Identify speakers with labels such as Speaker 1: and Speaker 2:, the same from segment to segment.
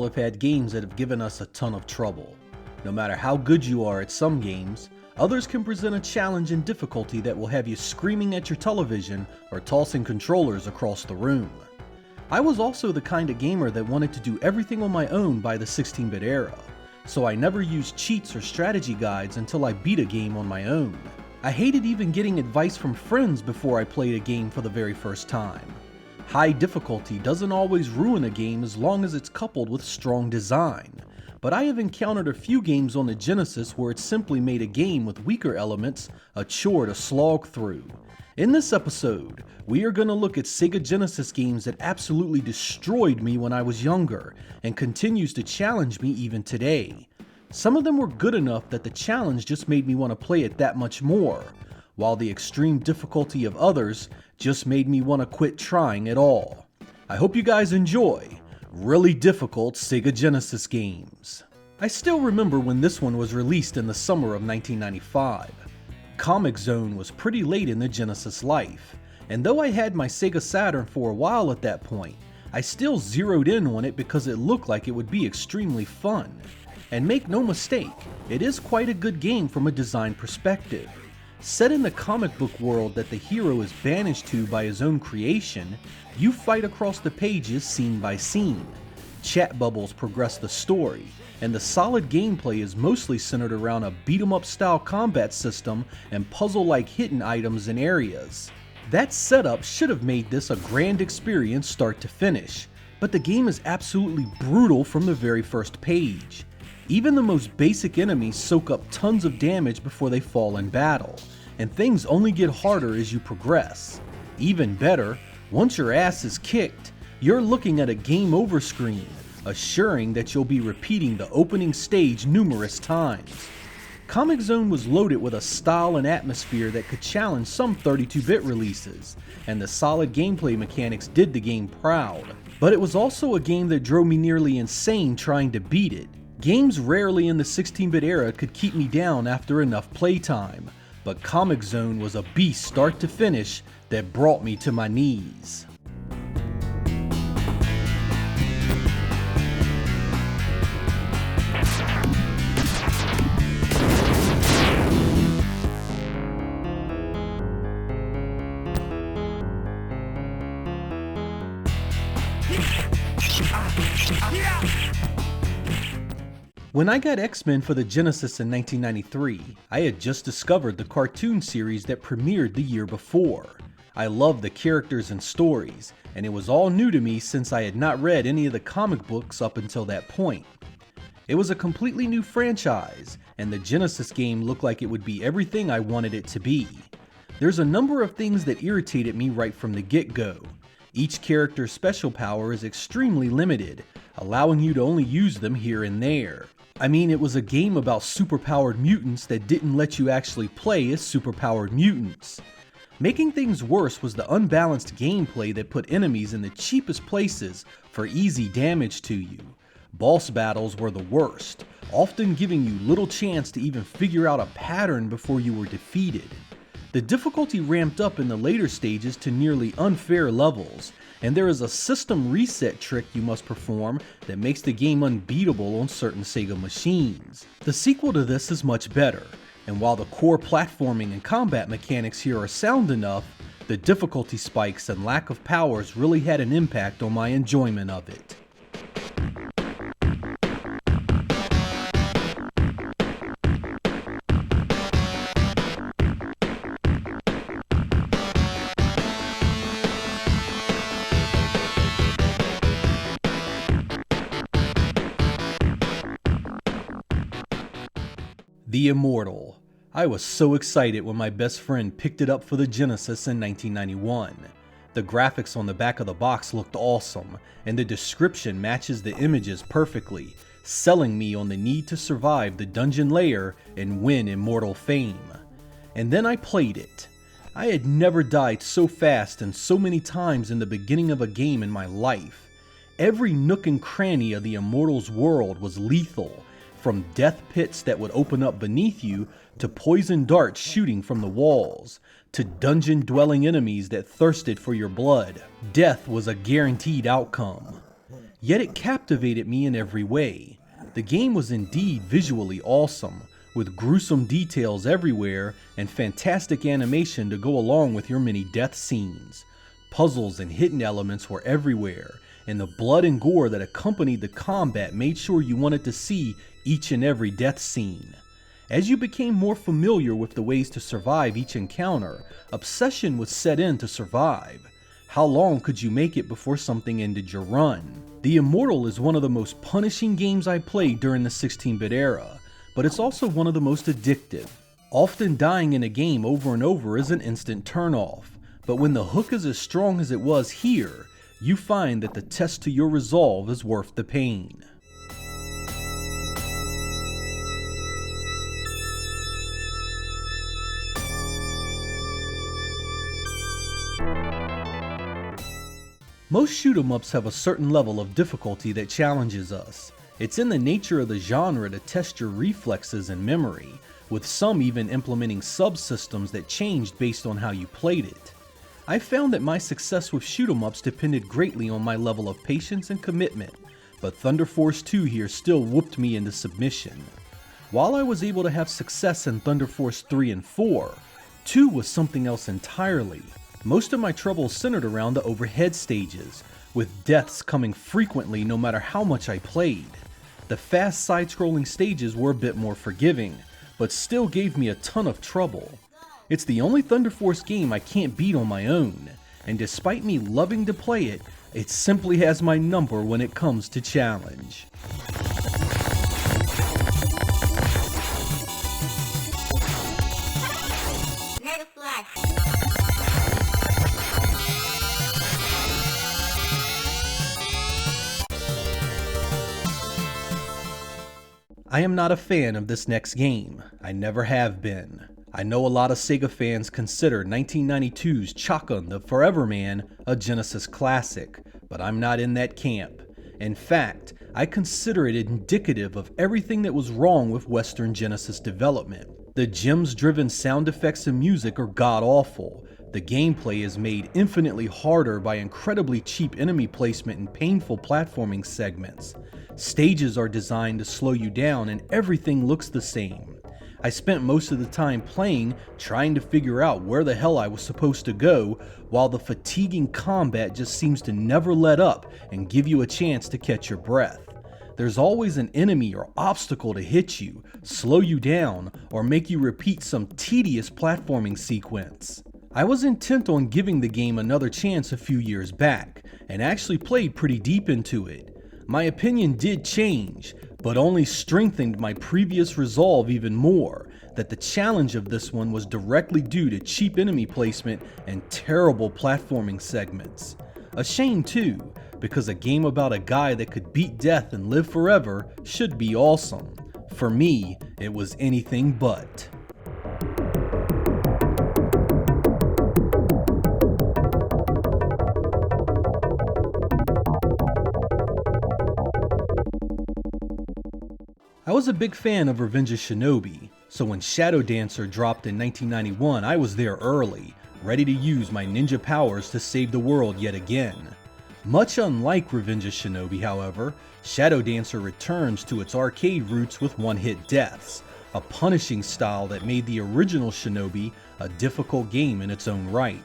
Speaker 1: all have had games that have given us a ton of trouble. No matter how good you are at some games, others can present a challenge and difficulty that will have you screaming at your television or tossing controllers across the room. I was also the kind of gamer that wanted to do everything on my own by the 16-bit era, so I never used cheats or strategy guides until I beat a game on my own. I hated even getting advice from friends before I played a game for the very first time. High difficulty doesn't always ruin a game as long as it's coupled with strong design, but I have encountered a few games on the Genesis where it simply made a game with weaker elements a chore to slog through. In this episode, we are going to look at Sega Genesis games that absolutely destroyed me when I was younger and continues to challenge me even today. Some of them were good enough that the challenge just made me want to play it that much more, while the extreme difficulty of others just made me want to quit trying at all. I hope you guys enjoy really difficult Sega Genesis games. I still remember when this one was released in the summer of 1995. Comix Zone was pretty late in the Genesis life, and though I had my Sega Saturn for a while at that point, I still zeroed in on it because it looked like it would be extremely fun. And make no mistake, it is quite a good game from a design perspective. Set in the comic book world that the hero is banished to by his own creation, you fight across the pages scene by scene. Chat bubbles progress the story, and the solid gameplay is mostly centered around a beat-em-up style combat system and puzzle-like hidden items and areas. That setup should have made this a grand experience start to finish, but the game is absolutely brutal from the very first page. Even the most basic enemies soak up tons of damage before they fall in battle, and things only get harder as you progress. Even better, once your ass is kicked, you're looking at a game over screen, assuring that you'll be repeating the opening stage numerous times. Comix Zone was loaded with a style and atmosphere that could challenge some 32-bit releases, and the solid gameplay mechanics did the game proud. But it was also a game that drove me nearly insane trying to beat it. Games rarely in the 16-bit era could keep me down after enough playtime, but Comix Zone was a beast start to finish that brought me to my knees. When I got X-Men for the Genesis in 1993, I had just discovered the cartoon series that premiered the year before. I loved the characters and stories, and it was all new to me since I had not read any of the comic books up until that point. It was a completely new franchise, and the Genesis game looked like it would be everything I wanted it to be. There's a number of things that irritated me right from the get-go. Each character's special power is extremely limited, allowing you to only use them here and there. I mean, it was a game about superpowered mutants that didn't let you actually play as superpowered mutants. Making things worse was the unbalanced gameplay that put enemies in the cheapest places for easy damage to you. Boss battles were the worst, often giving you little chance to even figure out a pattern before you were defeated. The difficulty ramped up in the later stages to nearly unfair levels, and there is a system reset trick you must perform that makes the game unbeatable on certain Sega machines. The sequel to this is much better, and while the core platforming and combat mechanics here are sound enough, the difficulty spikes and lack of powers really had an impact on my enjoyment of it. The Immortal. I was so excited when my best friend picked it up for the Genesis in 1991. The graphics on the back of the box looked awesome, and the description matches the images perfectly, selling me on the need to survive the dungeon layer and win Immortal fame. And then I played it. I had never died so fast and so many times in the beginning of a game in my life. Every nook and cranny of the Immortal's world was lethal, from death pits that would open up beneath you, to poison darts shooting from the walls, to dungeon-dwelling enemies that thirsted for your blood. Death was a guaranteed outcome. Yet it captivated me in every way. The game was indeed visually awesome, with gruesome details everywhere and fantastic animation to go along with your many death scenes. Puzzles and hidden elements were everywhere, and the blood and gore that accompanied the combat made sure you wanted to see each and every death scene. As you became more familiar with the ways to survive each encounter, obsession would set in to survive. How long could you make it before something ended your run? The Immortal is one of the most punishing games I played during the 16-bit era, but it's also one of the most addictive. Often dying in a game over and over is an instant turnoff, but when the hook is as strong as it was here, you find that the test to your resolve is worth the pain. Most shoot-'em-ups have a certain level of difficulty that challenges us. It's in the nature of the genre to test your reflexes and memory, with some even implementing subsystems that changed based on how you played it. I found that my success with shoot-'em-ups depended greatly on my level of patience and commitment, but Thunder Force 2 here still whooped me into submission. While I was able to have success in Thunder Force 3 and 4, 2 was something else entirely. Most of my troubles centered around the overhead stages, with deaths coming frequently no matter how much I played. The fast side-scrolling stages were a bit more forgiving, but still gave me a ton of trouble. It's the only Thunder Force game I can't beat on my own, and despite me loving to play it, it simply has my number when it comes to challenge. I am not a fan of this next game. I never have been. I know a lot of Sega fans consider 1992's Chakan The Forever Man a Genesis classic, but I'm not in that camp. In fact, I consider it indicative of everything that was wrong with Western Genesis development. The gems-driven sound effects and music are god-awful. The gameplay is made infinitely harder by incredibly cheap enemy placement and painful platforming segments. Stages are designed to slow you down and everything looks the same. I spent most of the time playing trying to figure out where the hell I was supposed to go, while the fatiguing combat just seems to never let up and give you a chance to catch your breath. There's always an enemy or obstacle to hit you, slow you down, or make you repeat some tedious platforming sequence. I was intent on giving the game another chance a few years back, and actually played pretty deep into it. My opinion did change, but only strengthened my previous resolve even more, that the challenge of this one was directly due to cheap enemy placement and terrible platforming segments. A shame too, because a game about a guy that could beat death and live forever should be awesome. For me, it was anything but. I was a big fan of Revenge of Shinobi, so when Shadow Dancer dropped in 1991, I was there early, ready to use my ninja powers to save the world yet again. Much unlike Revenge of Shinobi, however, Shadow Dancer returns to its arcade roots with one-hit deaths, a punishing style that made the original Shinobi a difficult game in its own right.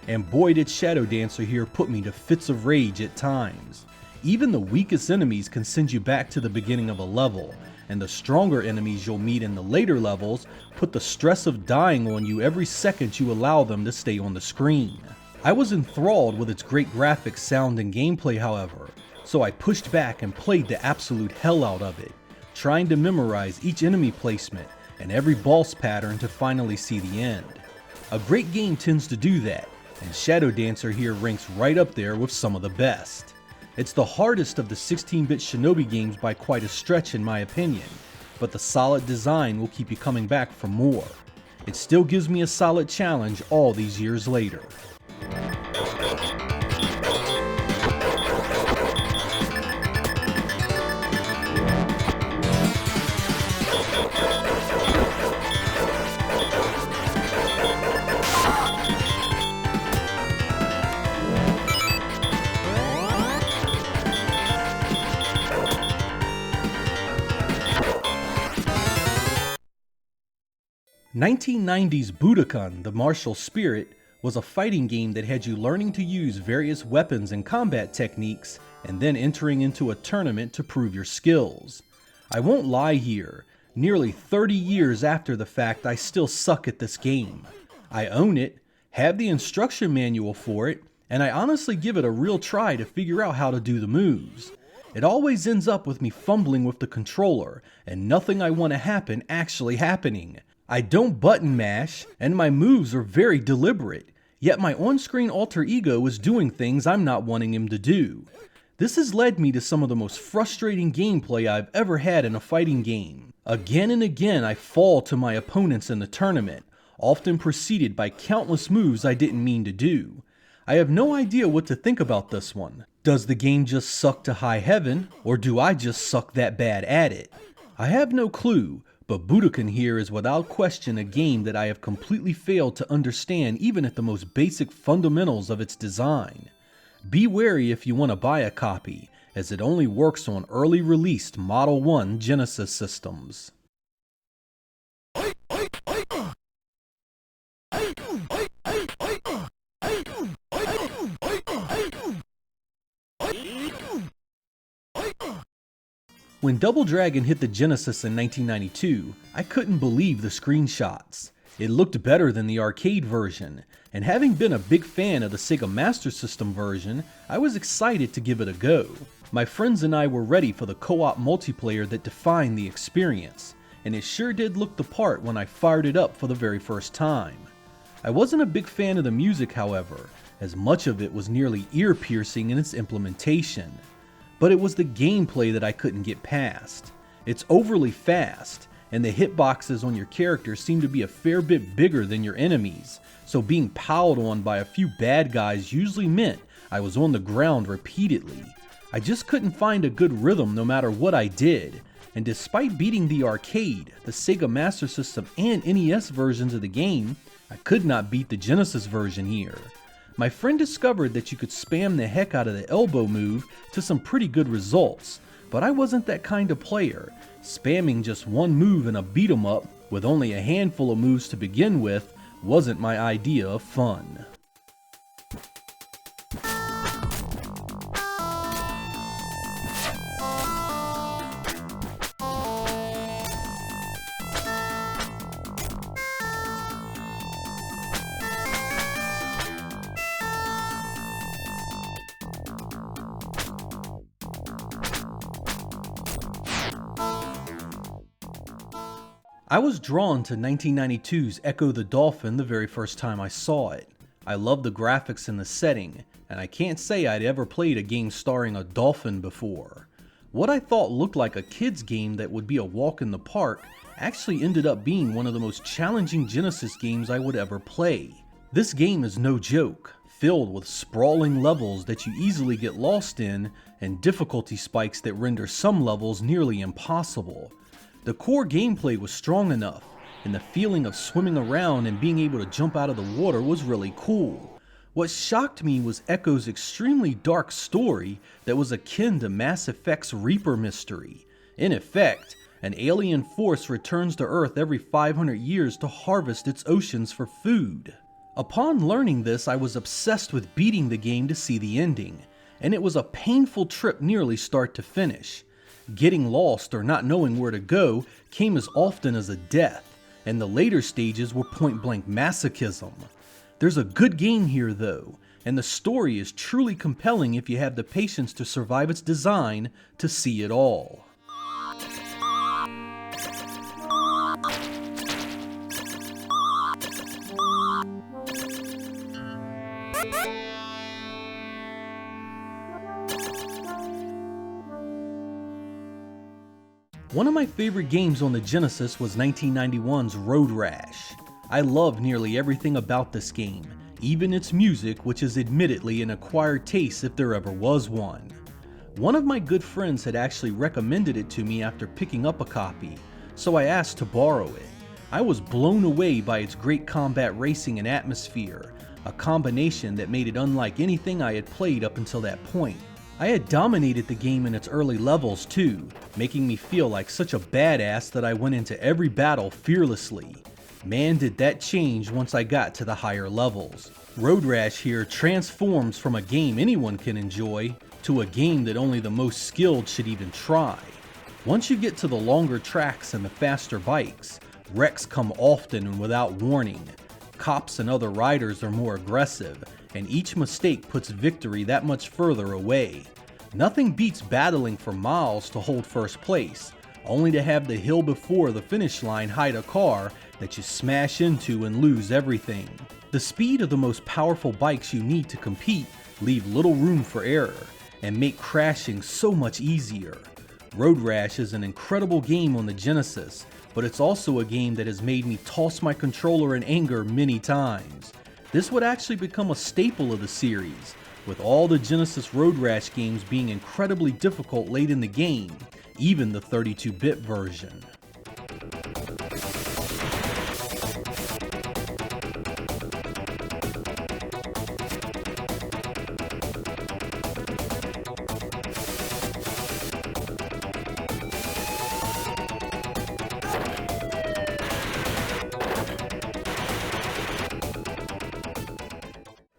Speaker 1: And boy did Shadow Dancer here put me to fits of rage at times. Even the weakest enemies can send you back to the beginning of a level, and the stronger enemies you'll meet in the later levels put the stress of dying on you every second you allow them to stay on the screen. I was enthralled with its great graphics, sound, and gameplay, however, so I pushed back and played the absolute hell out of it, trying to memorize each enemy placement and every boss pattern to finally see the end. A great game tends to do that, and Shadow Dancer here ranks right up there with some of the best. It's the hardest of the 16-bit Shinobi games by quite a stretch in my opinion, but the solid design will keep you coming back for more. It still gives me a solid challenge all these years later. 1990's Budokan, the Martial Spirit, was a fighting game that had you learning to use various weapons and combat techniques and then entering into a tournament to prove your skills. I won't lie here, nearly 30 years after the fact I still suck at this game. I own it, have the instruction manual for it, and I honestly give it a real try to figure out how to do the moves. It always ends up with me fumbling with the controller and nothing I want to happen actually happening. I don't button mash, and my moves are very deliberate, yet my on-screen alter ego is doing things I'm not wanting him to do. This has led me to some of the most frustrating gameplay I've ever had in a fighting game. Again and again I fall to my opponents in the tournament, often preceded by countless moves I didn't mean to do. I have no idea what to think about this one. Does the game just suck to high heaven, or do I just suck that bad at it? I have no clue, but Budokan here is without question a game that I have completely failed to understand even at the most basic fundamentals of its design. Be wary if you want to buy a copy, as it only works on early released Model 1 Genesis systems. When Double Dragon hit the Genesis in 1992, I couldn't believe the screenshots. It looked better than the arcade version, and having been a big fan of the Sega Master System version, I was excited to give it a go. My friends and I were ready for the co-op multiplayer that defined the experience, and it sure did look the part when I fired it up for the very first time. I wasn't a big fan of the music, however, as much of it was nearly ear-piercing in its implementation. But it was the gameplay that I couldn't get past. It's overly fast, and the hitboxes on your character seem to be a fair bit bigger than your enemies, so being piled on by a few bad guys usually meant I was on the ground repeatedly. I just couldn't find a good rhythm no matter what I did, and despite beating the arcade, the Sega Master System and NES versions of the game, I could not beat the Genesis version here. My friend discovered that you could spam the heck out of the elbow move to some pretty good results, but I wasn't that kind of player. Spamming just one move in a beat 'em up with only a handful of moves to begin with wasn't my idea of fun. I was drawn to 1992's Ecco the Dolphin the very first time I saw it. I loved the graphics and the setting, and I can't say I'd ever played a game starring a dolphin before. What I thought looked like a kid's game that would be a walk in the park actually ended up being one of the most challenging Genesis games I would ever play. This game is no joke, filled with sprawling levels that you easily get lost in and difficulty spikes that render some levels nearly impossible. The core gameplay was strong enough, and the feeling of swimming around and being able to jump out of the water was really cool. What shocked me was Ecco's extremely dark story that was akin to Mass Effect's Reaper mystery. In effect, an alien force returns to Earth every 500 years to harvest its oceans for food. Upon learning this, I was obsessed with beating the game to see the ending, and it was a painful trip nearly start to finish. Getting lost or not knowing where to go came as often as a death, and the later stages were point-blank masochism. There's a good game here though, and the story is truly compelling if you have the patience to survive its design to see it all. One of my favorite games on the Genesis was 1991's Road Rash. I love nearly everything about this game, even its music, which is admittedly an acquired taste if there ever was one. One of my good friends had actually recommended it to me after picking up a copy, so I asked to borrow it. I was blown away by its great combat racing and atmosphere, a combination that made it unlike anything I had played up until that point. I had dominated the game in its early levels too, making me feel like such a badass that I went into every battle fearlessly. Man, did that change once I got to the higher levels. Road Rash here transforms from a game anyone can enjoy to a game that only the most skilled should even try. Once you get to the longer tracks and the faster bikes, wrecks come often and without warning. Cops and other riders are more aggressive, and each mistake puts victory that much further away. Nothing beats battling for miles to hold first place, only to have the hill before the finish line hide a car that you smash into and lose everything. The speed of the most powerful bikes you need to compete leave little room for error and make crashing so much easier. Road Rash is an incredible game on the Genesis, but it's also a game that has made me toss my controller in anger many times. This would actually become a staple of the series, with all the Genesis Road Rash games being incredibly difficult late in the game, even the 32-bit version.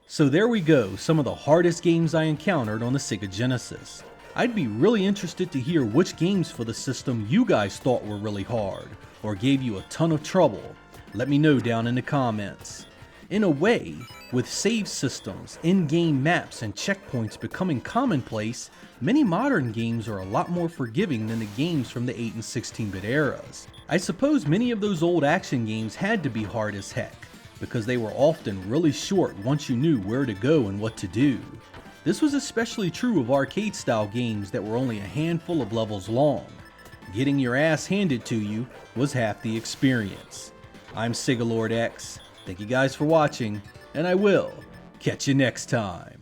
Speaker 1: So there we go, some of the hardest games I encountered on the Sega Genesis. I'd be really interested to hear which games for the system you guys thought were really hard, or gave you a ton of trouble. Let me know down in the comments. In a way, with save systems, in-game maps, and checkpoints becoming commonplace, many modern games are a lot more forgiving than the games from the 8 and 16-bit eras. I suppose many of those old action games had to be hard as heck, because they were often really short once you knew where to go and what to do. This was especially true of arcade-style games that were only a handful of levels long. Getting your ass handed to you was half the experience. I'm SEEEGAAAA X, thank you guys for watching, and I will catch you next time.